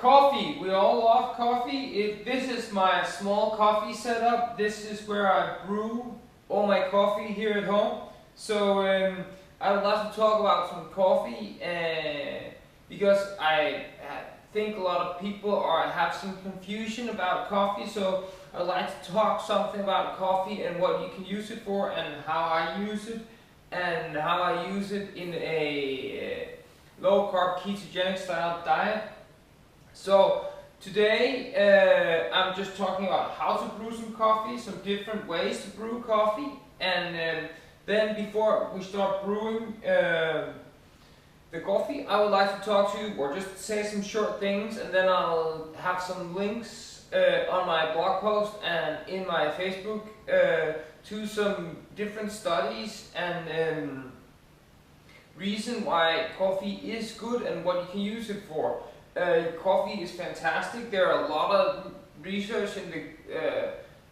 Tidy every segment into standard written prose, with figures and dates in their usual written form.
Coffee. We all love coffee. This is my small coffee setup. This is where I brew all my coffee here at home. So I would like to talk about some coffee because I think a lot of people have some confusion about coffee. So I'd like to talk something about coffee and what you can use it for and how I use it and how I use it in a low carb ketogenic style diet. So today I'm just talking about how to brew some coffee, some different ways to brew coffee, and then before we start brewing the coffee, I would like to talk to you or just say some short things, and then I'll have some links on my blog post and in my Facebook to some different studies and reason why coffee is good and what you can use it for. Coffee is fantastic. There are a lot of research in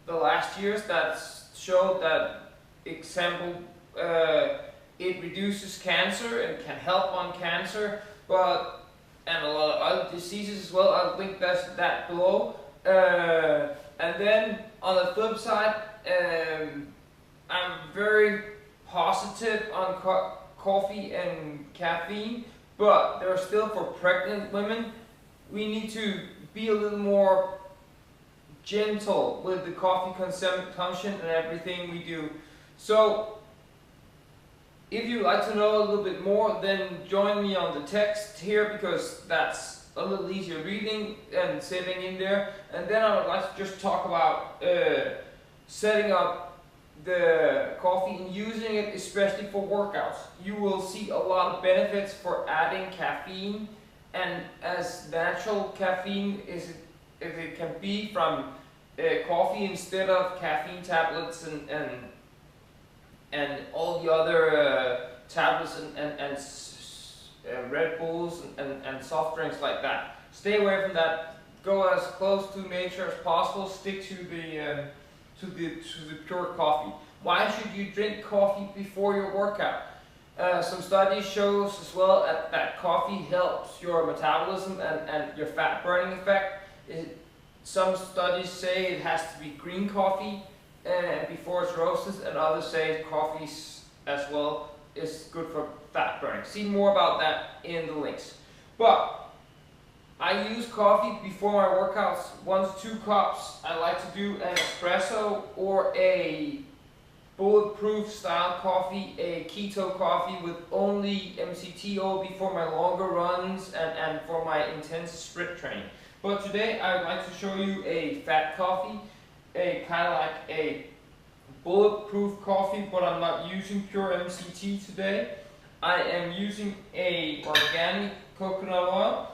the last years that showed that, example, it reduces cancer and can help on cancer, and a lot of other diseases as well. I'll link that below. And then on the flip side, I'm very positive on coffee and caffeine, but they're still for pregnant women. We need to be a little more gentle with the coffee consumption and everything we do. So if you'd like to know a little bit more, then join me on the text here, because that's a little easier reading and sitting in there. And then I would like to just talk about setting up the coffee and using it, especially for workouts. You will see a lot of benefits for adding caffeine, and as natural caffeine as it can be from coffee instead of caffeine tablets and all the other tablets and Red Bulls and soft drinks like that. Stay away from that. Go as close to nature as possible. Stick to the pure coffee. Why should you drink coffee before your workout? Some studies shows as well that coffee helps your metabolism and your fat burning effect. Some studies say it has to be green coffee before it's roasted, and others say coffee as well is good for fat burning. See more about that in the links. But I use coffee before my workouts, 1 to 2 cups. I like to do an espresso or a bulletproof style coffee, a keto coffee with only MCT before my longer runs and for my intense sprint training. But today I would like to show you a fat coffee, a kind of like a bulletproof coffee, but I'm not using pure MCT today. I am using a organic coconut oil,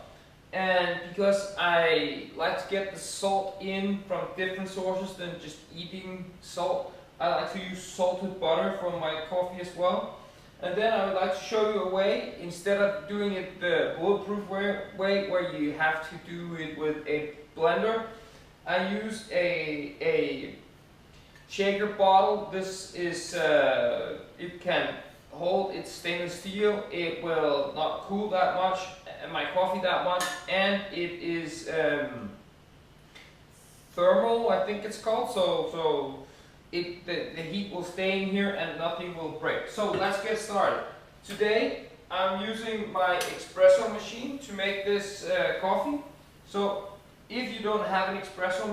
and because I like to get the salt in from different sources than just eating salt, I like to use salted butter for my coffee as well. And then I would like to show you a way, instead of doing it the bulletproof way where you have to do it with a blender, I use a shaker bottle. This is, it can hold, it's stainless steel, it will not cool that much, my coffee that much, and it is thermal, I think it's called, so the heat will stay in here and nothing will break. So let's get started. Today I'm using my espresso machine to make this coffee. So if you don't have an espresso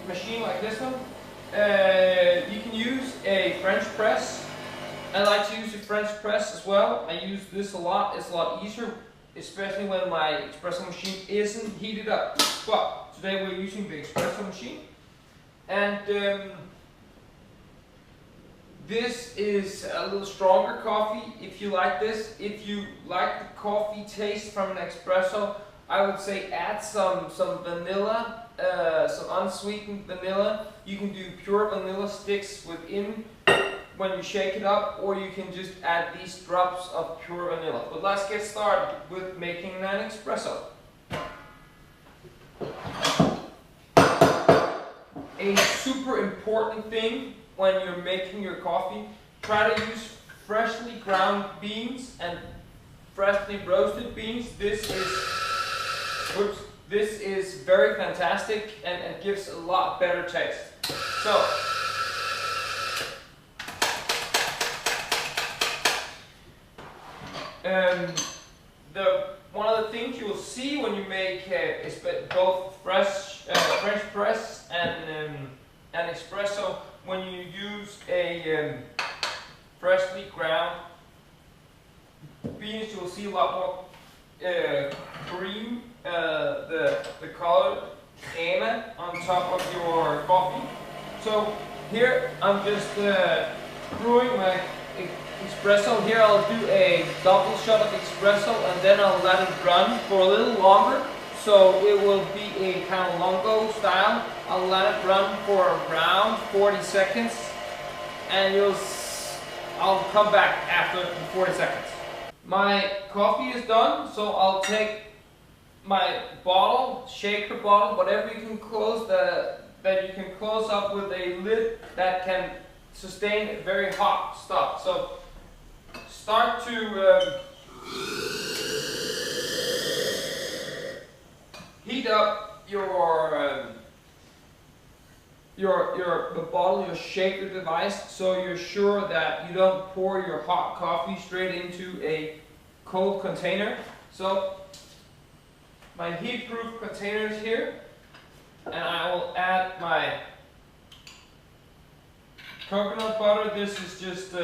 machine like this one, you can use a French press. I like to use a French press as well. I use this a lot. It's a lot easier, especially when my espresso machine isn't heated up. But today we're using the espresso machine. And this is a little stronger coffee if you like this. If you like the coffee taste from an espresso, I would say add some vanilla, some unsweetened vanilla. You can do pure vanilla sticks within when you shake it up, or you can just add these drops of pure vanilla. But let's get started with making an espresso. A super important thing when you're making your coffee, try to use freshly ground beans and freshly roasted beans. This this is very fantastic and gives a lot better taste. So, one of the things you will see when you make both French press and espresso, when you use a freshly ground beans, you will see a lot more cream, the color crema on top of your coffee. So here I'm just brewing my espresso. Here I'll do a double shot of espresso and then I'll let it run for a little longer. So it will be a kind of lungo style. I'll let it run for around 40 seconds and I'll come back after 40 seconds. My coffee is done, so I'll take my bottle, shaker bottle, whatever you can close that you can close up with a lid that can sustain very hot stuff. So start to heat up the bottle, your shaker device, so you're sure that you don't pour your hot coffee straight into a cold container. So my heat-proof container is here, and I will add my coconut butter. This is just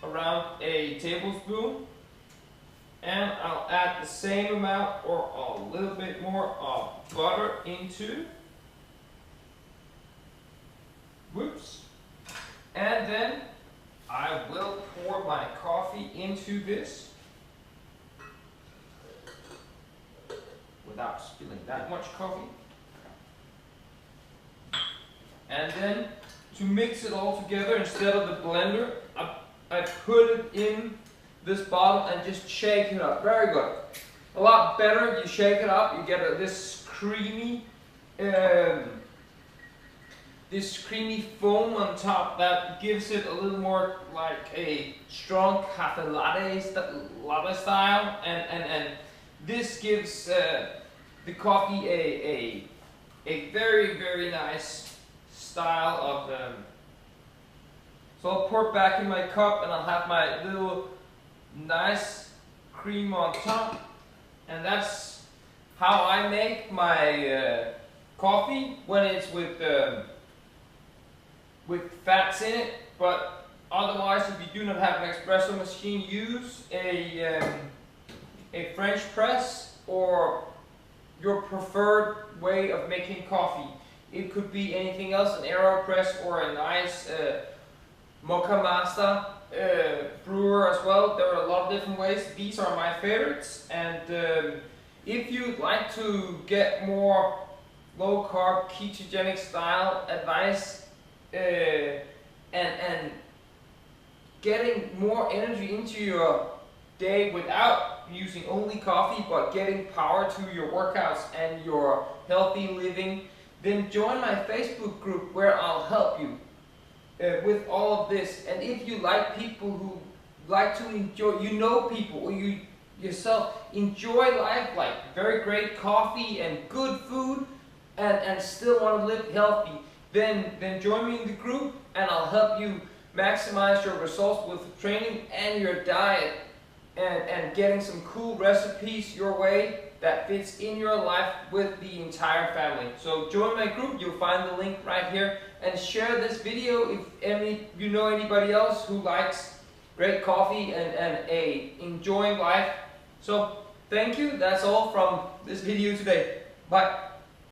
around a tablespoon, and I'll add the same amount or a little bit more of butter into. Whoops. And then I will pour my coffee into this without spilling that much coffee. And then to mix it all together, instead of the blender, I put it in this bottle and just shake it up. Very good. A lot better. You shake it up, you get this creamy foam on top that gives it a little more like a strong cafe latte style, and this gives the coffee a very, very nice style of so I'll pour it back in my cup and I'll have my little nice cream on top, and that's how I make my coffee when it's with fats in it. But otherwise, if you do not have an espresso machine, use a French press or your preferred way of making coffee. It could be anything else, an AeroPress or a nice Mocha Master brewer as well. There are a lot of different ways. These are my favorites, and if you'd like to get more low carb ketogenic style advice and getting more energy into your day without using only coffee but getting power to your workouts and your healthy living, then join my Facebook group where I'll help you with all of this. And if you like people who like to enjoy, people, or you yourself enjoy life, like very great coffee and good food, and still want to live healthy, then join me in the group and I'll help you maximize your results with training and your diet, and getting some cool recipes your way that fits in your life with the entire family. So join my group, you'll find the link right here, and share this video if you know anybody else who likes great coffee and enjoying life. So thank you, that's all from this video today. Bye.